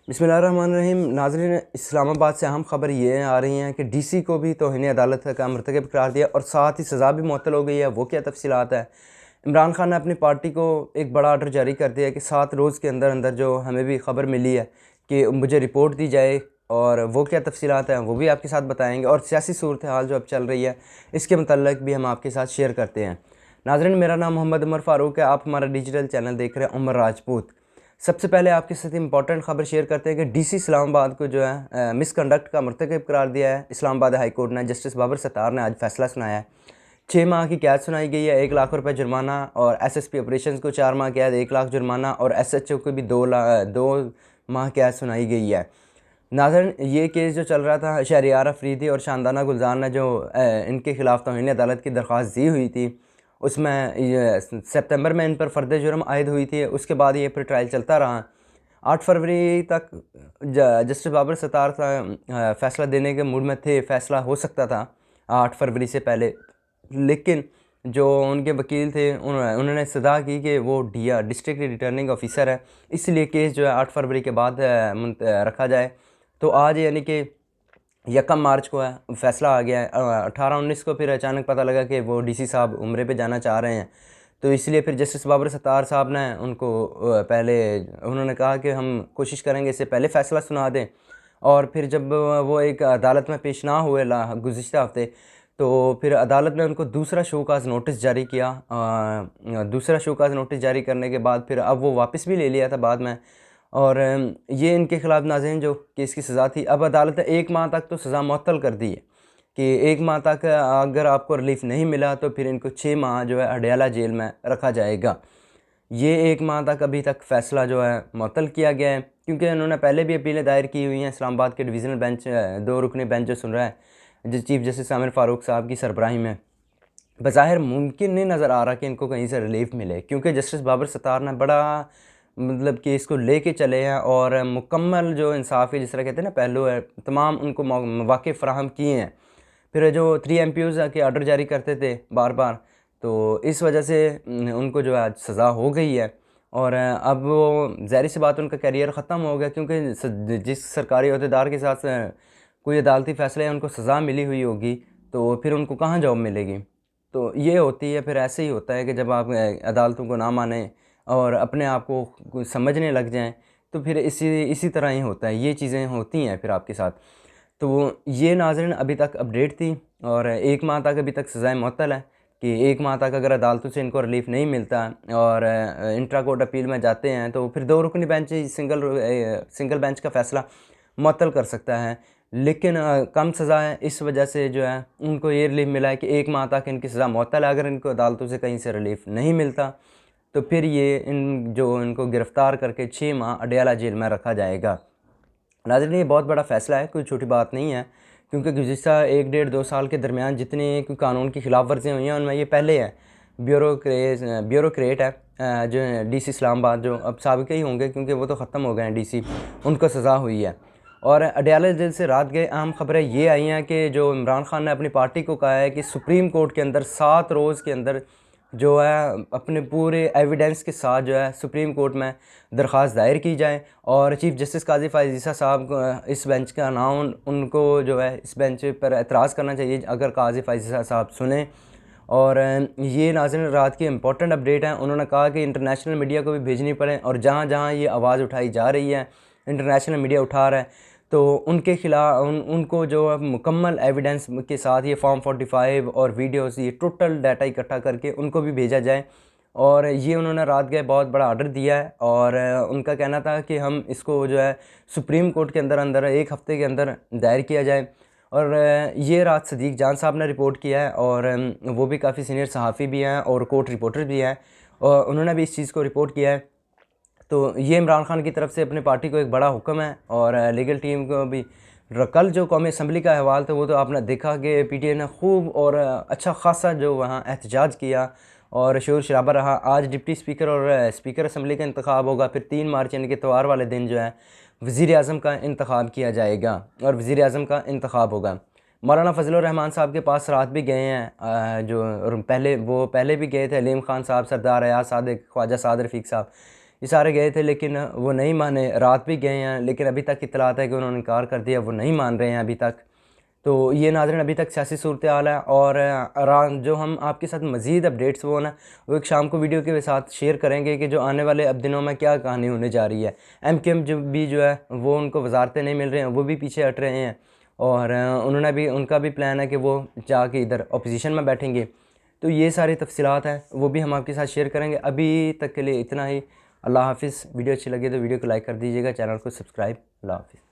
बिस्मिल्लाहिर्रहमानिर्रहीम। नाज़रीन, इस्लामाबाद से अहम ख़बर ये आ रही हैं कि डीसी को भी तौहीन अदालत का मरतकब करार दिया और साथ ही सज़ा भी मुअत्तल हो गई है। वो क्या तफ़सीलात है? इमरान खान ने अपनी पार्टी को एक बड़ा आर्डर जारी कर दिया कि 7 रोज़ के अंदर अंदर, जो हमें भी ख़बर मिली है, कि मुझे रिपोर्ट दी जाए। और वो क्या तफ़सीलात हैं वो भी आपके साथ बताएँगे, और सियासी सूरत हाल जो अब चल रही है इसके मतलब भी हम आपके साथ शेयर करते हैं। नाज़रीन, मेरा नाम मोहम्मद उमर फ़ारूक है। आप हमारा डिजिटल चैनल देख रहे हैं उमर राजपूत। सबसे पहले आपके साथ इंपॉर्टेंट खबर शेयर करते हैं कि डीसी इस्लामाबाद को जो है मिसकंडक्ट का मरतकब करार दिया है। इस्लामाबाद हाई कोर्ट ने जस्टिस बाबर सत्तार ने आज फैसला सुनाया है। 6 माह की कैद सुनाई गई है, 1 लाख रुपये जुर्माना, और एसएसपी ऑपरेशंस को 4 माह कैद, 1 लाख जुर्माना, और एसएचओ को भी 2 माह कैद सुनाई गई है। नाज़रीन, ये केस जो चल रहा था, शहरियार अफरीदी और शानदाना गुलजार ने जो इनके ख़िलाफ़ तौहीन अदालत की दरख्वास्त दी हुई थी, उसमें ये सितंबर में इन पर फ़र्द जुर्म आयद हुई थी। उसके बाद ये फिर ट्रायल चलता रहा। 8 फरवरी तक जस्टिस बाबर सत्तार फ़ैसला देने के मूड में थे। फ़ैसला हो सकता था 8 फरवरी से पहले, लेकिन जो उनके वकील थे उन्होंने सदा की कि वो डिस्ट्रिक्ट रिटर्निंग ऑफिसर है, इसलिए केस जो है 8 फरवरी के बाद रखा जाए। तो आज यानी कि 1 मार्च को है फ़ैसला आ गया है। 18-19 को फिर अचानक पता लगा कि वो डीसी साहब उम्रे पे जाना चाह रहे हैं, तो इसलिए फिर जस्टिस बाबर सत्तार साहब ने उनको पहले उन्होंने कहा कि हम कोशिश करेंगे इससे पहले फ़ैसला सुना दें। और फिर जब वो एक अदालत में पेश ना हुए गुज़िश्ता हफ़्ते, तो फिर अदालत ने उनको दूसरा शोकाज़ नोटिस जारी किया। दूसरा शोकाज़ नोटिस जारी करने के बाद फिर अब वो वापस भी ले लिया था बाद में। और ये इनके ख़िलाफ़ नाज़रीन जो केस की सज़ा थी, अब अदालत ने 1 माह तक तो सज़ा मुअत्तल कर दी है कि 1 माह तक अगर आपको रिलीफ़ नहीं मिला तो फिर इनको 6 माह जो है अडयाला जेल में रखा जाएगा। ये 1 माह तक अभी तक फ़ैसला जो है मुअत्तल किया गया है, क्योंकि उन्होंने पहले भी अपीलें दायर की हुई हैं। इस्लामाबाद के डिवीज़नल बेंच 2 रुकनी बेंच जो सुन रहा है, जो चीफ़ जस्टिस आमिर फ़ारूक साहब की सरबराही में, बज़ाहिर मुमकिन नहीं नज़र आ रहा कि इनको कहीं से रिलीफ़ मिले, क्योंकि जस्टिस बाबर सत्तार ने बड़ा मतलब केस को लेके चले हैं और मुकम्मल जो इंसाफ़ के जिस तरह कहते हैं ना पहलू है, तमाम उनको मौक़े फ़राहम किए हैं। फिर जो 3 एमपीओज़ के ऑर्डर जारी करते थे बार बार, तो इस वजह से उनको जो है आज सज़ा हो गई है। और अब वो ज़ाहिर सी बात उनका करियर ख़त्म हो गया, क्योंकि जिस सरकारी अहदेदार के साथ कोई अदालती फ़ैसला या उनको सज़ा मिली हुई होगी, तो फिर उनको कहाँ जॉब मिलेगी। तो ये होती है, फिर ऐसे ही होता है कि जब आप अदालतों को ना मानें और अपने आप को कुछ समझने लग जाएं, तो फिर इसी तरह ही होता है। ये चीज़ें होती हैं फिर आपके साथ। तो ये नाज़रीन अभी तक अपडेट थी, और 1 माह तक अभी तक सज़ाएँ मुअत्तल है कि 1 माह तक अगर अदालतों से इनको रिलीफ़ नहीं मिलता और इंट्रा कोर्ट अपील में जाते हैं, तो फिर 2 रुकनी बेंच ही सिंगल बेंच का फ़ैसला मुअत्तल कर सकता है। लेकिन कम सज़ा है, इस वजह से जो है उनको ये रिलीफ़ मिला है कि 1 माह तक इनकी सज़ा मुअत्तल है। अगर इनको अदालतों से कहीं से रिलीफ़ नहीं मिलता, तो फिर ये इनको गिरफ़्तार करके 6 माह अडयाला जेल में रखा जाएगा। नाज़रीन, ये बहुत बड़ा फ़ैसला है, कोई छोटी बात नहीं है, क्योंकि गुज़िश्ता 1 डेढ़ 2 साल के दरमियान जितनी कोई कानून की खिलाफ वर्जियाँ हुई हैं, उनमें ये पहले है। ब्यूरोक्रेट है जो डीसी इस्लामाबाद, जो अब साबिक़ ही होंगे क्योंकि वो तो ख़त्म हो गए हैं डीसी, उनको सज़ा हुई है। और अडयाला जेल से रात गए अहम ख़बरें ये आई हैं कि जो इमरान खान ने अपनी पार्टी को कहा है कि सुप्रीम कोर्ट के अंदर 7 रोज़ के अंदर जो है अपने पूरे एविडेंस के साथ जो है सुप्रीम कोर्ट में दरख्वास्त दायर की जाए, और चीफ़ जस्टिस काज़ी फ़ाइज़ ईसा साहब को इस बेंच का नाम उनको जो है इस बेंच पर एतराज़ करना चाहिए अगर काज़ी फ़ाइज़ ईसा साहब सुने। और ये नाज़रीन रात की इम्पोर्टेंट अपडेट है। उन्होंने कहा कि इंटरनेशनल मीडिया को भी भेजनी पड़े, और जहाँ जहाँ ये आवाज़ उठाई जा रही है, इंटरनेशनल मीडिया उठा रहा है, तो उनके खिलाफ उनको जो है मुकम्मल एविडेंस के साथ ये फॉर्म 45 और वीडियोस, ये टोटल डाटा इकट्ठा करके उनको भी भेजा जाए। और ये उन्होंने रात गए बहुत बड़ा ऑर्डर दिया है, और उनका कहना था कि हम इसको जो है सुप्रीम कोर्ट के अंदर अंदर 1 हफ़्ते के अंदर दायर किया जाए। और ये रात सदीक जान साहब ने रिपोर्ट किया है, और वो भी काफ़ी सीनियर सहाफ़ी भी हैं और कोर्ट रिपोर्टर भी हैं, और उन्होंने भी इस चीज़ को रिपोर्ट किया है। तो ये इमरान खान की तरफ से अपनी पार्टी को एक बड़ा हुक्म है, और लीगल टीम को भी। कल जो कौमी असम्बली का अहवाल था, वो तो आपने देखा कि पीटीआई ने खूब और अच्छा खासा जो वहाँ एहतजाज किया और शोर शराबा रहा। आज डिप्टी स्पीकर और स्पीकर असम्बली का इंतखाब होगा, फिर 3 मार्च यानी कि इतवार वाले दिन जो है वज़ीर आज़म का इंतखाब किया जाएगा और वज़ीर आज़म का इंतखाब होगा। मौलाना फजलुर रहमान साहब के पास रात भी गए हैं, जो और पहले भी गए थे, अलीम खान साहब, सरदार अयाज सादिक, ख्वाजा साद रफ़ीक साहब। ये सारे गए थे लेकिन वो नहीं माने, रात भी गए हैं लेकिन अभी तक इत्तलात है कि उन्होंने इनकार कर दिया, वो नहीं मान रहे हैं अभी तक। तो ये नाज़रीन अभी तक सियासी सूरत हाल है। और जो हम आपके साथ मज़ीद अपडेट्स वो ना वो एक शाम को वीडियो के साथ शेयर करेंगे कि जो आने वाले अब दिनों में क्या कहानी होने जा रही है। MQM जो है वो उनको वजारतें नहीं मिल रही हैं, वो भी पीछे हट रहे हैं और उनका भी प्लान है कि वो जाके इधर अपोजिशन में बैठेंगे। तो ये सारी तफसीलात हैं वो भी हम आपके साथ शेयर करेंगे। अभी तक के लिए इतना ही। अल्लाह हाफ़िज़। वीडियो अच्छी लगी तो वीडियो को लाइक कर दीजिएगा, चैनल को सब्सक्राइब। अल्लाह हाफ़िज़।